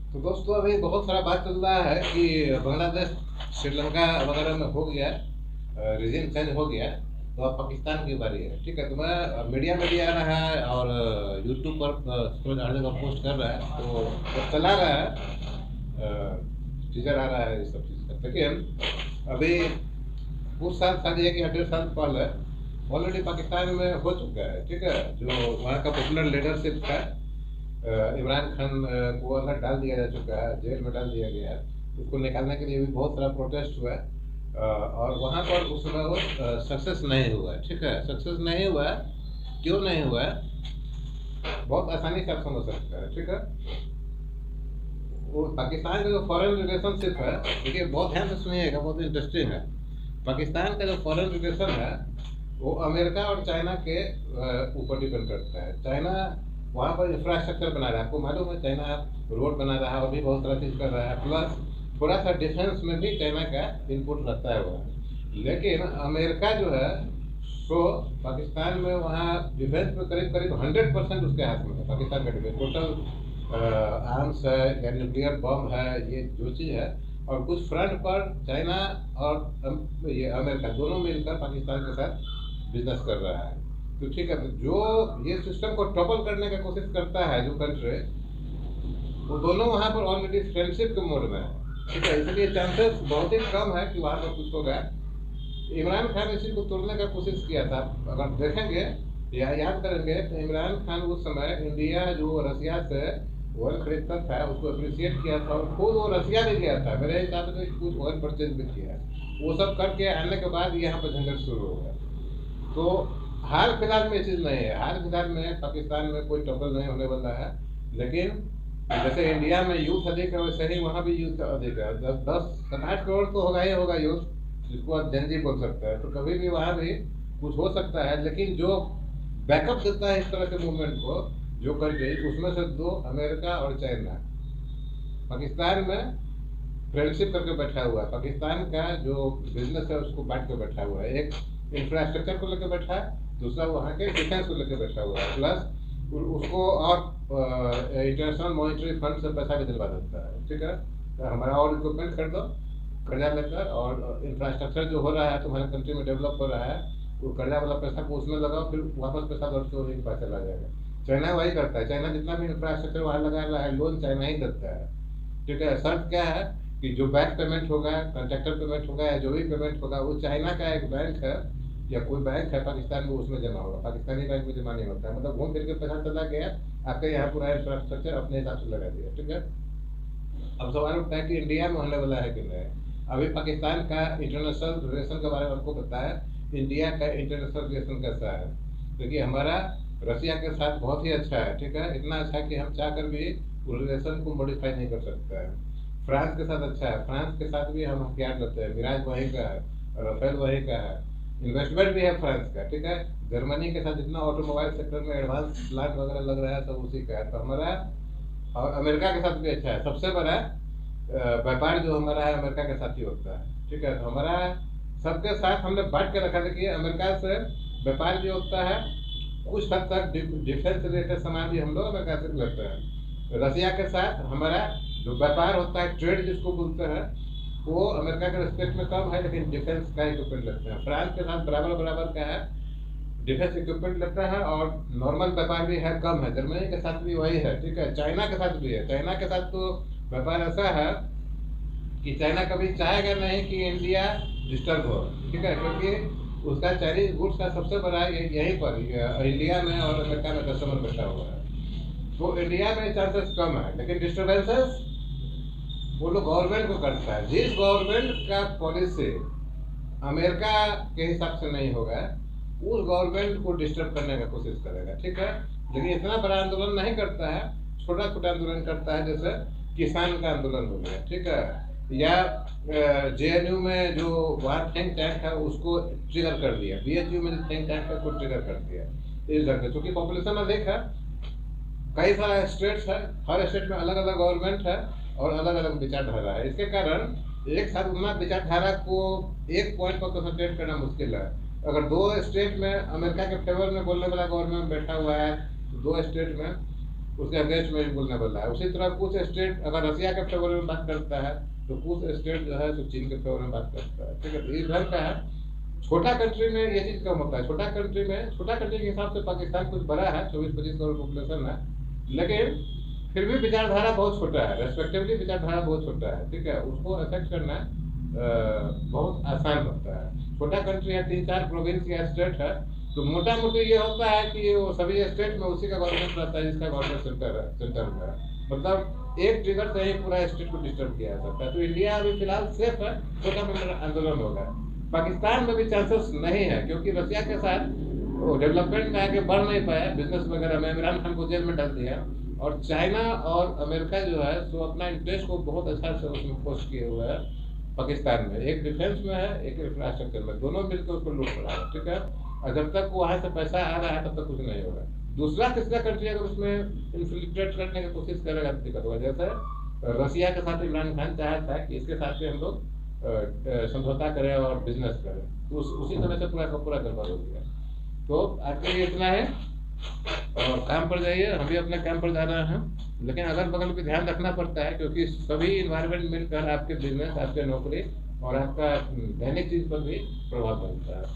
तो दोस्तों अभी बहुत सारा बात चल रहा है कि बांग्लादेश श्रीलंका वगैरह में हो गया, रीजन चेंज हो गया। तो अब पाकिस्तान की बारी है। ठीक है, तो मैं मीडिया में भी आ रहा है और यूट्यूब पर सूरज हर जगह पोस्ट कर रहा है, तो वो चला रहा है, टीजर आ रहा है इस सब चीज़ का। लेकिन अभी कुछ साल शायद 1 या 1.5 साल पहले ऑलरेडी पाकिस्तान में हो चुका है। ठीक है, जो वहाँ का पॉपुलर लीडरशिप था, इमरान खान को अंदर डाल दिया जा चुका है, जेल में डाल दिया गया है। उसको निकालने के लिए भी बहुत सारा प्रोटेस्ट हुआ है, और वहाँ पर उस समय वो सक्सेस नहीं हुआ है। ठीक है, सक्सेस नहीं हुआ है। क्यों नहीं हुआ है, बहुत आसानी से आप समझ सकते हैं। ठीक है, वो पाकिस्तान का जो फॉरेन रिलेशनशिप है, देखिए बहुत ध्यान से सुनिएगा, बहुत इंटरेस्टिंग है। पाकिस्तान का जो फॉरेन रिलेशन है वो अमेरिका और चाइना के ऊपर डिपेंड करता है। चाइना वहाँ पर इंफ्रास्ट्रक्चर बना रहा है, आपको मालूम है, चाइना रोड बना रहा है और भी बहुत सारा चीज़ कर रहा है। प्लस थोड़ा सा डिफेंस में भी चाइना का इनपुट रहता है वहाँ। लेकिन अमेरिका जो है तो पाकिस्तान में वहाँ डिफेंस में करीब करीब 100% उसके हाथ में है। पाकिस्तान का डिफेंस टोटल आर्म्स है या न्यूक्लियर बम है, ये जो चीज़ है। और कुछ फ्रंट पर चाइना और ये अमेरिका दोनों मिलकर पाकिस्तान के साथ बिजनेस कर रहा है। तो ठीक है, तो जो ये सिस्टम को टॉपल करने की कोशिश करता है जो कंट्री, वो दोनों वहाँ पर ऑलरेडी फ्रेंडशिप के मोड में है। ठीक है, इसलिए चांसेस बहुत ही कम है कि वहाँ पर कुछ होगा। इमरान खान इसी को तोड़ने का कोशिश किया था। अगर देखेंगे या याद करेंगे तो इमरान खान उस समय इंडिया जो रसिया से ऑयल खरीदता था उसको अप्रिशिएट किया था, और खुद वो रसिया भी गया था, मेरे हिसाब से कुछ ऑयल परचेज भी किया। वो सब करके आने के बाद यहाँ पर झंझट शुरू हो गया। तो हाल फिलहाल में ये चीज़ नहीं है। हाल फिलहाल में पाकिस्तान में कोई ट्रबल नहीं होने वाला है। लेकिन जैसे इंडिया में यूथ अधिक है, वैसे ही वहाँ भी यूथ अधिक है। 10-8 करोड़ तो होगा ही होगा यूथ, जिसको आप जनजी बोल सकते हैं। तो कभी भी वहाँ भी कुछ हो सकता है। लेकिन जो बैकअप देता है इस तरह के मूवमेंट को, जो कंट्री, उसमें से दो अमेरिका और चाइना। पाकिस्तान में फ्रेंडशिप करके बैठा हुआ है। पाकिस्तान का जो बिजनेस है उसको बांट के बैठा हुआ है। एक इंफ्रास्ट्रक्चर को लेकर बैठा है, दूसरा वहाँ के डिफेंस को लेकर बैठा हुआ है। प्लस उसको और इंटरनेशनल मॉनिटरी फंड से पैसा भी दिलवा देता है। ठीक है, तो हमारा और इक्विपमेंट खरीदो कर्जा लेकर, और इंफ्रास्ट्रक्चर जो हो रहा है तुम्हारे कंट्री में डेवलप हो रहा है, वो कर्जा वाला पैसा को उसमें लगाओ, फिर वापस पैसा लौट के उन्हीं के पास चला जाएगा। चाइना वही करता है। चाइना जितना भी इंफ्रास्ट्रक्चर वहाँ लगा रहा है, लोन चाइना ही देता है। ठीक है, शर्त क्या है कि जो बैक पेमेंट होगा, कॉन्ट्रैक्टर पेमेंट होगा, या जो भी पेमेंट होगा, वो चाइना का एक बैंक है या कोई बैंक है पाकिस्तान में, उसमें जमा होगा। पाकिस्तानी बैंक में जमा नहीं होता है। मतलब घूम फिर के पैसा चला गया, आपके यहाँ पूरा इंफ्रास्ट्रक्चर अपने हिसाब से लगा दिया। ठीक है, अब सवाल उठता है कि इंडिया में होने वाला है कि नहीं। अभी पाकिस्तान का इंटरनेशनल रिलेशन के बारे में आपको पता है, इंडिया का इंटरनेशनल रिलेशन कैसा है। देखिए, हमारा रसिया के साथ बहुत ही अच्छा है। ठीक है, इतना अच्छा कि हम चाह कर भी उस रिलेशन को मॉडिफाई नहीं कर सकते हैं। फ्रांस के साथ अच्छा है, फ्रांस के साथ भी हम हथियार लेते हैं, मिराज वहीं का है, राफेल वहीं का है, इन्वेस्टमेंट भी है फ्रांस का। ठीक है, जर्मनी के साथ जितना ऑटोमोबाइल सेक्टर में एडवांस प्लांट वगैरह लग रहा है सब उसी का है। तो हमारा, और अमेरिका के साथ भी अच्छा है। सबसे बड़ा व्यापार जो हमारा है अमेरिका के साथ ही होता है। ठीक है, तो हमारा सबके साथ हमने बांट के रखा। देखिए, अमेरिका से व्यापार जो होता है, कुछ हद तक डिफेंस रिलेटेड सामान भी हम लोग अमेरिका से लेते हैं। रसिया के साथ हमारा जो व्यापार होता है, ट्रेड जिसको बोलते हैं, वो अमेरिका के रिस्पेक्ट में कम है, लेकिन डिफेंस का इक्विपमेंट लेते हैं। फ्रांस के साथ बराबर बराबर का है, डिफेंस इक्विपमेंट लेता है, और नॉर्मल व्यापार भी है, कम है। जर्मनी के साथ भी वही है। ठीक है, चाइना के साथ भी है। चाइना के साथ तो व्यापार ऐसा है कि चाइना कभी चाहेगा नहीं कि इंडिया डिस्टर्ब हो। ठीक है, क्योंकि उसका चाइनीज गुड्स का सबसे बड़ा यहीं पर इंडिया में और अमेरिका में कस्टमर बैठा हुआ है। तो इंडिया में चांसेस कम है, लेकिन डिस्टर्बेंसेस वो लोग गवर्नमेंट को करता है। जिस गवर्नमेंट का पॉलिसी अमेरिका के हिसाब से नहीं होगा, उस गवर्नमेंट को डिस्टर्ब करने का कोशिश करेगा। ठीक है, लेकिन इतना बड़ा आंदोलन नहीं करता है, छोटा छोटा आंदोलन करता है, जैसे किसान का आंदोलन हो गया। ठीक है, या जेएनयू में जो वहाँ थिंक टैंक है उसको ट्रिगर कर दिया, बीएचयू में जो थिंक टैंक है उसको ट्रिगर कर दिया। इस ढंग से, चूंकि पॉपुलेशन अधिक है, कई सारे स्टेट्स है, हर स्टेट में अलग अलग गवर्नमेंट है और अलग अलग विचारधारा है। इसके कारण एक साथ उतना विचारधारा को एक पॉइंट पर कंसंट्रेट करना मुश्किल है। अगर दो स्टेट में अमेरिका के फेवर में बोलने वाला गवर्नमेंट बैठा हुआ है, तो दो स्टेट में उसके अगेंस्ट में बोलने वाला है। उसी तरह कुछ स्टेट अगर रसिया के फेवर में बात करता है तो कुछ स्टेट जो है तो चीन के फेवर में बात करता है, ठीक है। तो इस ढंग का है। छोटा कंट्री में ये चीज़ कम होता है। छोटा कंट्री के हिसाब से पाकिस्तान कुछ बड़ा है, 24-25 करोड़ पॉपुलेशन है, लेकिन फिर भी विचारधारा बहुत छोटा है, रेस्पेक्टिवली विचारधारा बहुत छोटा है, ठीक है। उसको अफेक्ट करना बहुत आसान होता है। छोटा कंट्री है, 3-4 प्रोविंस या स्टेट है, तो मोटा मोटी ये होता है कि वो सभी स्टेट में उसी का गवर्नमेंट रहता है जिसका गवर्नमेंट सेंटर में है। मतलब एक ट्रिगर से ही पूरा स्टेट को डिस्टर्ब किया जा सकता है। तो इंडिया अभी फिलहाल सेफ है, छोटा मोटा आंदोलन होगा। पाकिस्तान में भी चांसेस नहीं है, क्योंकि रसिया के साथ वो डेवलपमेंट में आगे बढ़ नहीं पाया, बिजनेस वगैरह में इमरान खान को जेल में डाल दिया। और चाइना और अमेरिका जो है सो अपना इंटरेस्ट को बहुत अच्छा से उसमें पोस्ट किए हुए है पाकिस्तान में। एक डिफेंस में है, एक इंफ्रास्ट्रक्चर में, दोनों मिलकर उसको लूट रहा है, ठीक है। और जब तक वहाँ से पैसा आ रहा है तब तक कुछ नहीं होगा। दूसरा तीसरा कंट्री अगर उसमें इन्फिल्ट्रेट करने की कोशिश करेगा तो दिक्कत होगा। जैसे रसिया के साथ इमरान खान चाहा था कि इसके साथ भी हम लोग समझौता करें और बिजनेस करें, तो उसी तरह से पूरा का पूरा गड़बड़ हो गया। तो आज के लिए इतना है, और काम पर जाइए, हम भी अपने काम पर जा रहे हैं। लेकिन अगल बगल भी ध्यान रखना पड़ता है, क्योंकि सभी इन्वायरमेंट मिलकर आपके बिजनेस, आपके नौकरी और आपका दैनिक चीज पर भी प्रभाव पड़ता है।